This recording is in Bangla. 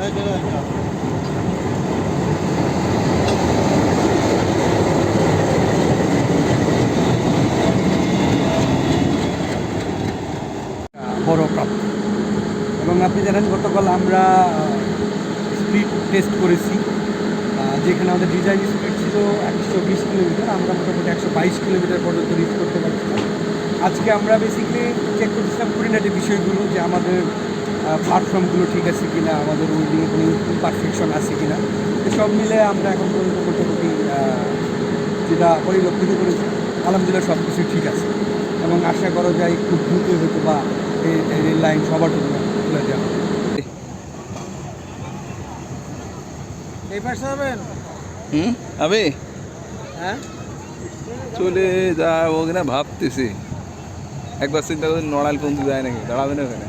বড় প্রাপ্তি। এবং আপনি জানেন গতকাল আমরা স্পিড টেস্ট করেছি, যেখানে আমাদের ডিজাইন স্পিড ছিল 120 কিলোমিটার, আমরা মোটামুটি 122 কিলোমিটার পর্যন্ত রিচ করতে পারছিলাম। আজকে আমরা বেসিক্যালি চেক করছিলাম খুঁটিনাটি বিষয়গুলো, যে আমাদের প্ল্যাটফর্মগুলো ঠিক আছে কিনা, আমাদের ওয়েল্ডিংয়ে কোনো ইমপারফেকশন আছে কিনা। সব মিলে আমরা এখন পর্যন্ত মোটামুটি যেটা পরিলক্ষিত করেছি, আলহামদুলিল্লাহ সব কিছু ঠিক আছে। এবং আশা করা যায় খুব দ্রুত হয়তো বা এই রেল লাইন সবার জন্য খুলে দেওয়া হবে। এই পাশে যাবেন? আমি হ্যাঁ, চলে যাবো কিনা ভাবতেছি। একবার চিন্তা করছি নড়াইল পর্যন্ত যায় নাকি, দাঁড়াবে না ওখানে।